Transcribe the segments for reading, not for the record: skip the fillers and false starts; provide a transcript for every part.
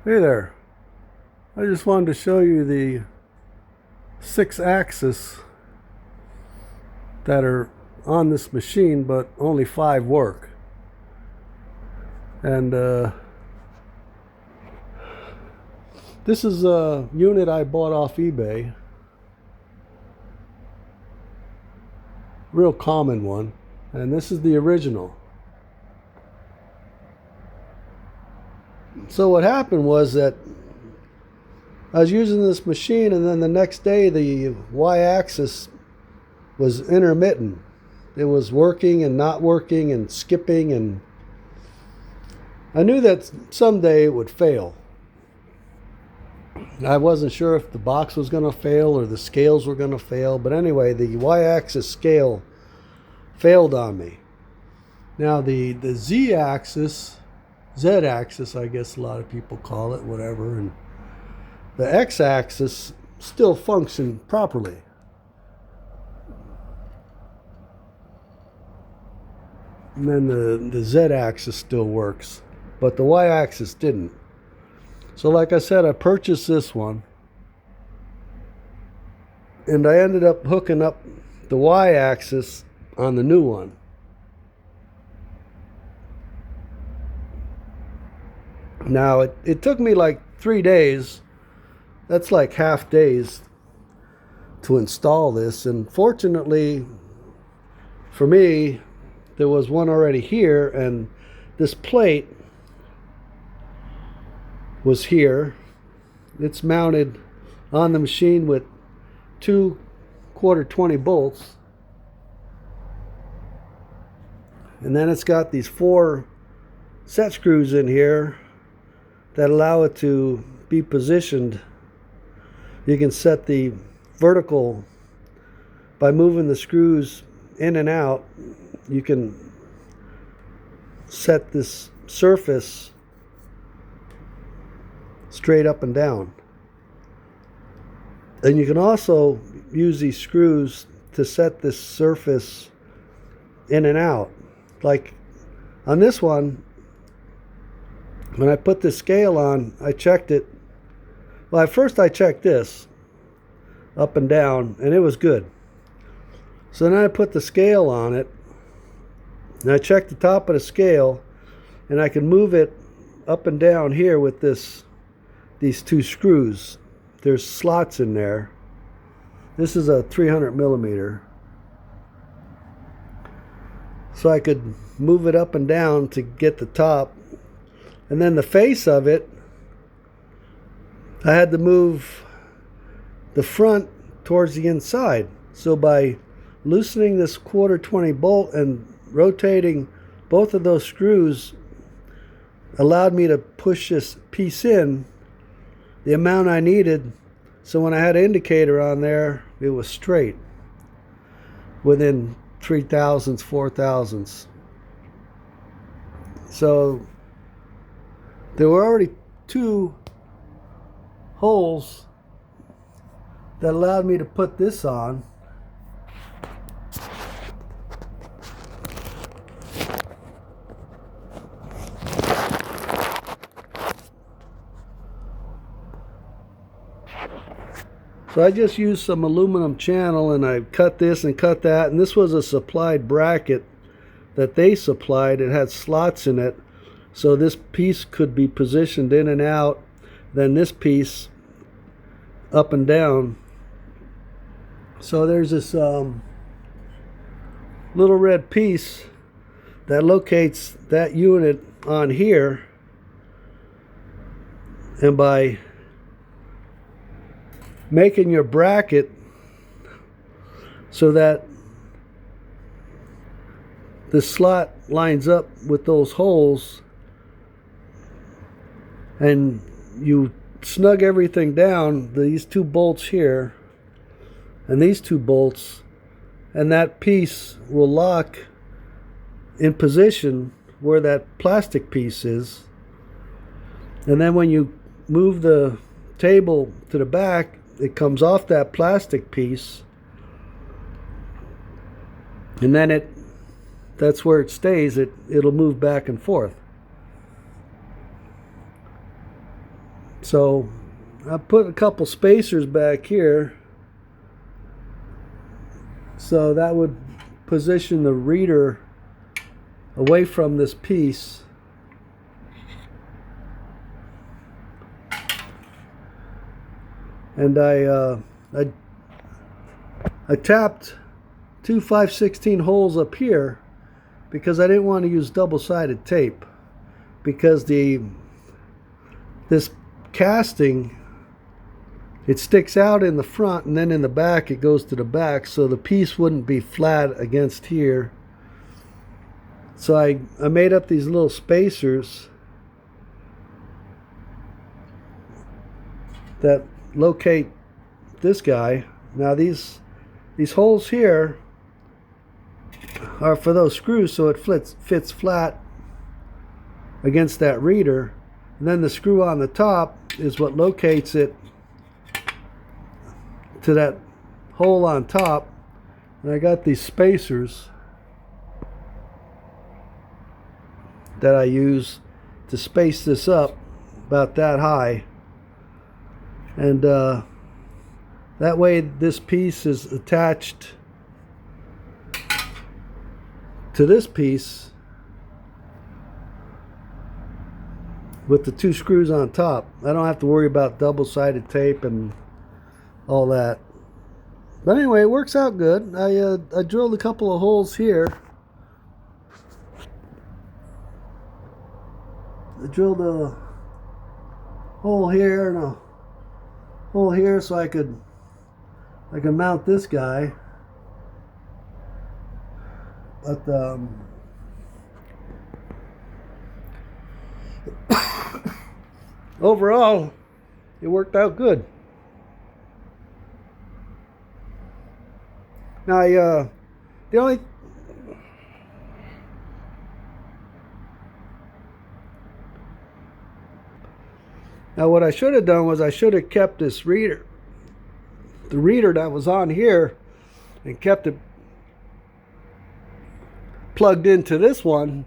Hey there. I just wanted to show you the 6 axis that are on this machine, but only 5 work. And this is a unit I bought off eBay. Real common one. And this is the original. So what happened was that I was using this machine, and then the next day the y-axis was intermittent. It was working and not working and skipping, and I knew that someday it would fail. I wasn't sure if the box was going to fail or the scales were going to fail, but anyway, the y-axis scale failed on me. Now the z-axis, z-axis I guess a lot of people call it, whatever, and the x-axis still functioned properly. And then the z-axis still works, but the y-axis didn't. So like I said, I purchased this one, and I ended up hooking up the y-axis on the new one. Now it took me like 3 days. That's like half days to install this, and fortunately for me there was one already here, and this plate was here. It's mounted on the machine with 2 1/4 bolts, and then it's got these 4 set screws in here that allow it to be positioned. You can set the vertical by moving the screws in and out. You can set this surface straight up and down. And you can also use these screws to set this surface in and out. Like on this one, when I put the scale on, I checked it. Well, at first I checked this up and down, and it was good. So then I put the scale on it, and I checked the top of the scale, and I can move it up and down here with these 2 screws. There's slots in there. This is a 300 millimeter. So I could move it up and down to get the top. And then the face of it, I had to move the front towards the inside. So by loosening this 1/4 bolt and rotating both of those screws allowed me to push this piece in the amount I needed. So when I had an indicator on there, it was straight within 3 thousandths, 4 thousandths. So there were already 2 holes that allowed me to put this on. So I just used some aluminum channel, and I cut this and cut that, and this was a supplied bracket that they supplied. It had slots in it, so this piece could be positioned in and out, then this piece up and down. So there's this little red piece that locates that unit on here, and by making your bracket so that the slot lines up with those holes, and you snug everything down, these 2 bolts here and these 2 bolts, and that piece will lock in position where that plastic piece is. And then when you move the table to the back, it comes off that plastic piece, and then that's where it stays. It'll move back and forth. So I put a couple spacers back here, so that would position the reader away from this piece. And I tapped two 5/16 holes up here because I didn't want to use double-sided tape, because this casting, it sticks out in the front and then in the back it goes to the back, so the piece wouldn't be flat against here. So I made up these little spacers that locate this guy. Now these holes here are for those screws, so it fits flat against that reader, and then the screw on the top is what locates it to that hole on top. And I got these spacers that I use to space this up about that high, and that way this piece is attached to this piece with the two screws on top. I don't have to worry about double-sided tape and all that. But anyway, it works out good. I drilled a couple of holes here. I drilled a hole here and a hole here so I could mount this guy. But overall, it worked out good. Now, now what I should have done was I should have kept this reader, the reader that was on here, and kept it plugged into this one,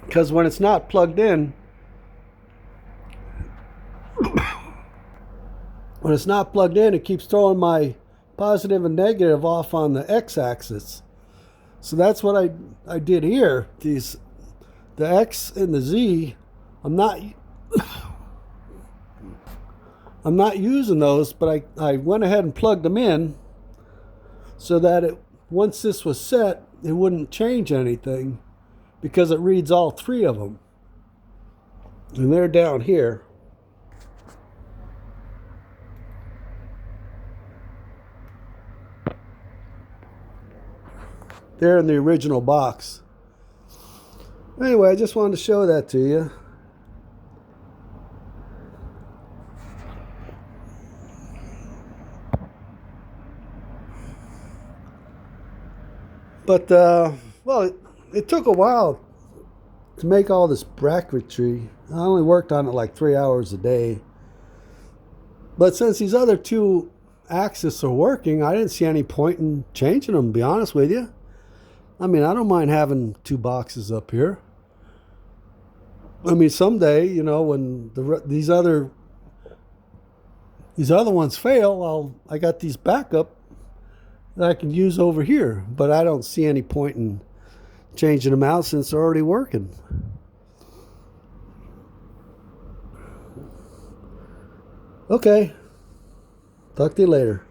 because when it's not plugged in, it keeps throwing my positive and negative off on the x-axis. So that's what I did here. The x and the z, I'm not using those, but I went ahead and plugged them in so that once this was set, it wouldn't change anything, because it reads all three of them. And they're down here. They're in the original box. Anyway, I just wanted to show that to you. But, well, it took a while to make all this bracketry. I only worked on it like 3 hours a day. But since these other two axes are working, I didn't see any point in changing them, to be honest with you. I mean, I don't mind having two boxes up here. I mean, someday, you know, when these other ones fail, I got these backup that I can use over here. But I don't see any point in changing them out since they're already working. Okay. Talk to you later.